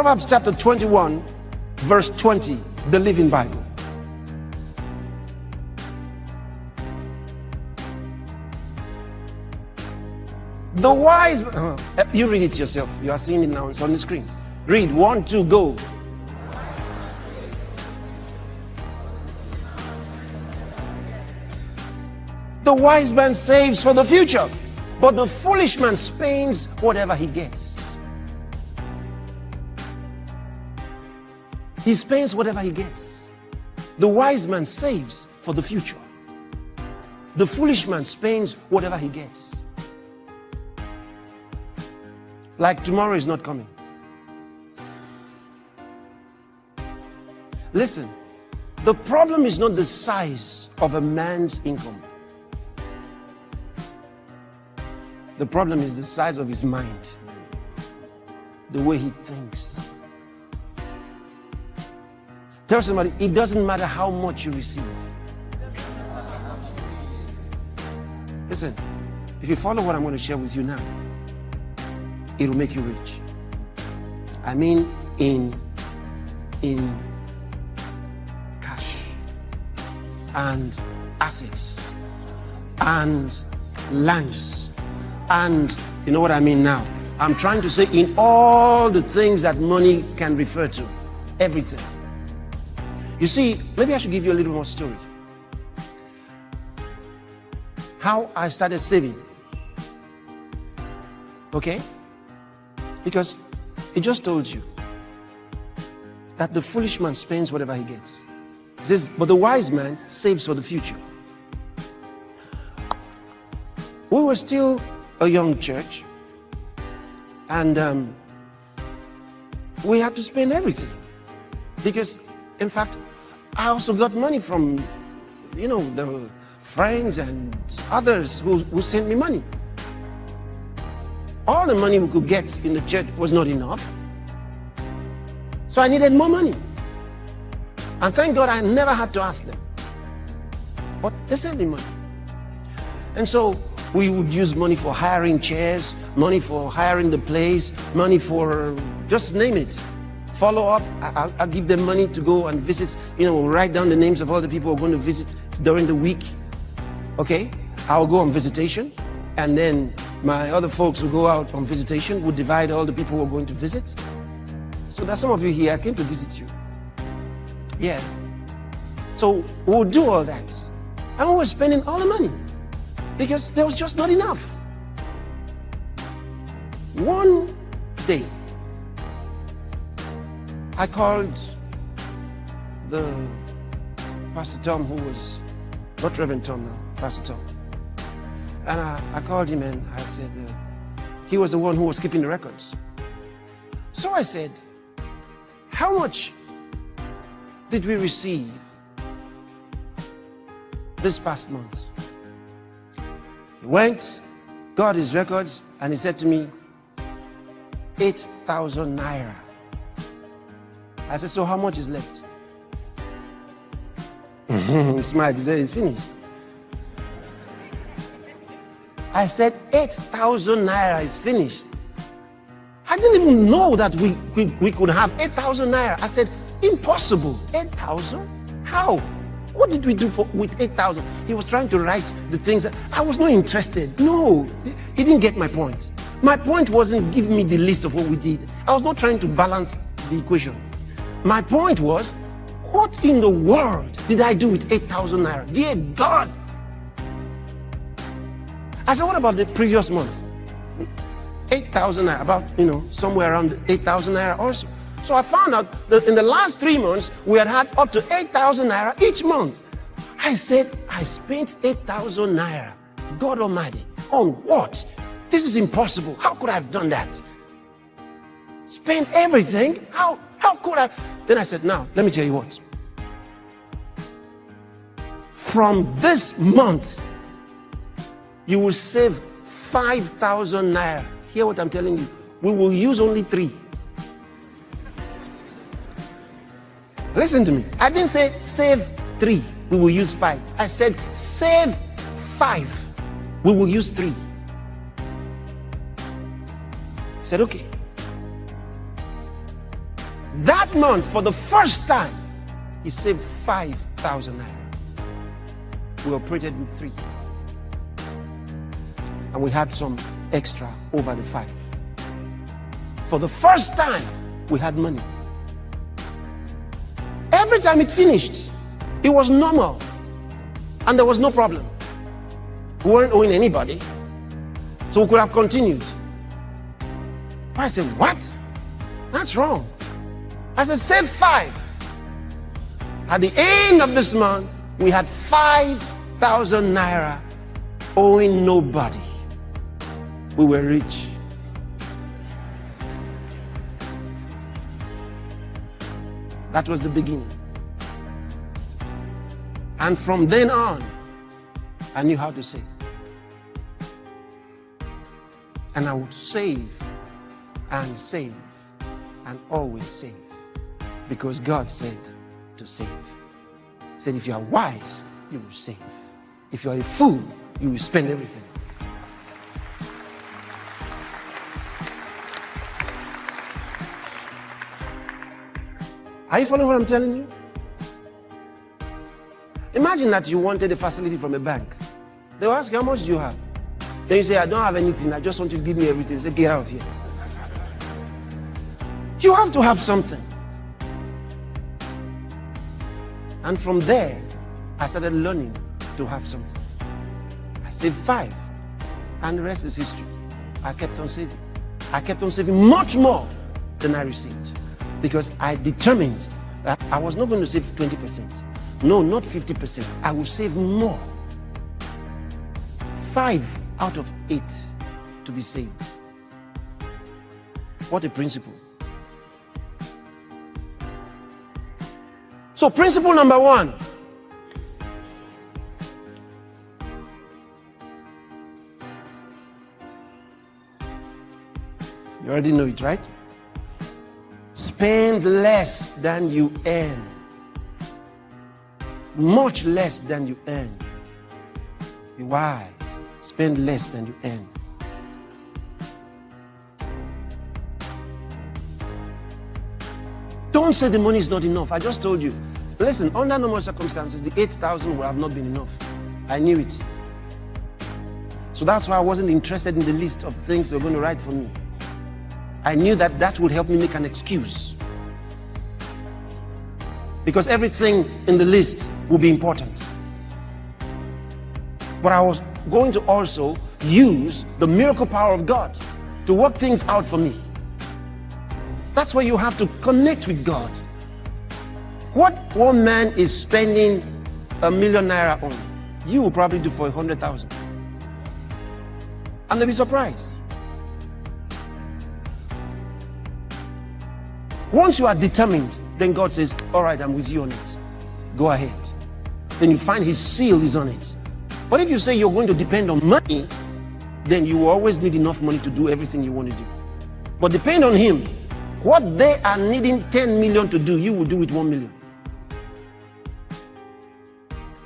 Proverbs chapter 21, verse 20, the Living Bible. The wise, you read it yourself. You are seeing it now. It's on the screen. Read. 1, 2, go. The wise man saves for the future, but the foolish man spends whatever he gets. He spends whatever he gets. The wise man saves for the future. The foolish man spends whatever he gets. Like tomorrow is not coming. Listen, the problem is not the size of a man's income. The problem is the size of his mind, the way he thinks. Tell somebody, it doesn't matter how much you receive. Listen, if you follow what I'm going to share with you now, it will make you rich. I mean in cash and assets and lands. And you know what I mean now? I'm trying to say in all the things that money can refer to. Everything. You see, maybe I should give you a little more story. How I started saving. Okay? Because it just told you that the foolish man spends whatever he gets. It says, but the wise man saves for the future. We were still a young church, and we had to spend everything, because in fact I also got money from the friends and others who sent me money. All the money we could get in the church was not enough, so I needed more money, and thank God I never had to ask them, but they sent me money. And so we would use money for hiring chairs, money for hiring the place, money for just name it. Follow up, I'll give them money to go and visit, write down the names of all the people who are going to visit during the week. Okay, I'll go on visitation, and then my other folks who go out on visitation would divide all the people who are going to visit. So there's some of you here, I came to visit you. Yeah. So we'll do all that. And we were spending all the money, because there was just not enough. One day, I called the Pastor Tom, who was not Reverend Tom now, Pastor Tom. And I called him and I said, he was the one who was keeping the records. So I said, how much did we receive this past month? He went, got his records, and he said to me, 8,000 naira. I said, so how much is left? He smiled, he said, it's finished. I said, 8,000 naira is finished. I didn't even know that we could have 8,000 naira. I said, impossible. 8,000? How? What did we do with 8,000? He was trying to write the things that I was not interested. No, he didn't get my point. My point wasn't giving me the list of what we did. I was not trying to balance the equation. My point was, what in the world did I do with 8,000 naira? Dear God! I said, what about the previous month? 8,000 naira, about, somewhere around 8,000 naira also. So I found out that in the last 3 months, we had up to 8,000 naira each month. I said, I spent 8,000 naira, God Almighty, on what? This is impossible. How could I have done that? Spend everything? How could I? Then I said, now, let me tell you what. From this month, you will save 5,000 naira. Hear what I'm telling you. We will use only 3. Listen to me. I didn't say save 3. We will use 5. I said save 5. We will use 3. I said, okay. That month, for the first time, he saved 5,000 naira. We operated with 3. And we had some extra over the 5. For the first time, we had money. Every time it finished, it was normal. And there was no problem. We weren't owing anybody. So we could have continued. But I said, what? That's wrong. I said, save 5. At the end of this month, we had 5,000 naira owing nobody. We were rich. That was the beginning. And from then on, I knew how to save. And I would save and save and always save. Because God said to save. He said, if you are wise, you will save. If you are a fool, you will spend everything. Are you following what I'm telling you? Imagine that you wanted a facility from a bank. They'll ask you, how much do you have? Then you say, I don't have anything. I just want you to give me everything. Say, get out of here. You have to have something. And from there, I started learning to have something. I saved 5. And the rest is history. I kept on saving. I kept on saving much more than I received. Because I determined that I was not going to save 20%. No, not 50%. I will save more. 5 out of 8 to be saved. What a principle. So principle number 1. You already know it, right? Spend less than you earn. Much less than you earn. Be wise. Spend less than you earn. Don't say the money is not enough. I just told you. Listen, under normal circumstances, the 8,000 would have not been enough. I knew it. So that's why I wasn't interested in the list of things they were going to write for me. I knew that that would help me make an excuse. Because everything in the list will be important. But I was going to also use the miracle power of God to work things out for me. That's why you have to connect with God. What one man is spending $1 million naira on, you will probably do for 100,000. And they'll be surprised. Once you are determined, then God says, all right, I'm with you on it. Go ahead. Then you find his seal is on it. But if you say you're going to depend on money, then you will always need enough money to do everything you want to do. But depend on him. What they are needing 10 million to do, you will do with 1 million.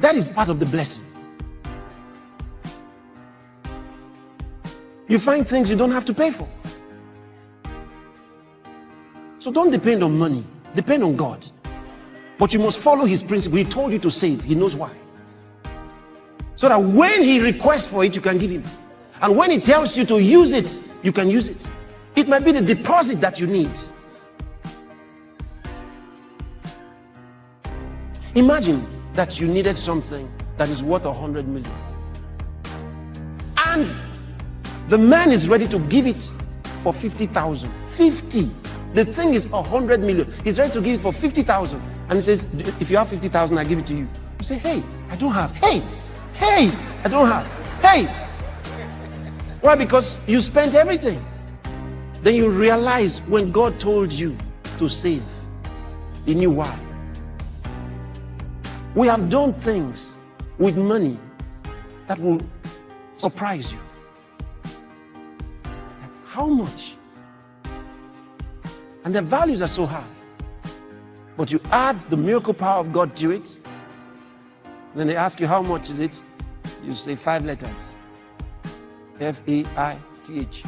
That is part of the blessing. You find things you don't have to pay for. So don't depend on money. Depend on God. But you must follow his principle. He told you to save. He knows why. So that when he requests for it, you can give him. And when he tells you to use it, you can use it. It might be the deposit that you need. Imagine that you needed something that is worth 100 million. And the man is ready to give it for 50,000. 50. The thing is 100 million. He's ready to give it for 50,000. And he says, if you have 50,000, I give it to you. You say, hey, I don't have. Hey, I don't have. Hey. Why? Because you spent everything. Then you realize when God told you to save, he knew why. We have done things with money that will surprise you. How much? And the values are so high. But you add the miracle power of God to it. Then they ask you how much is it? You say 5 letters. F-A-I-T-H.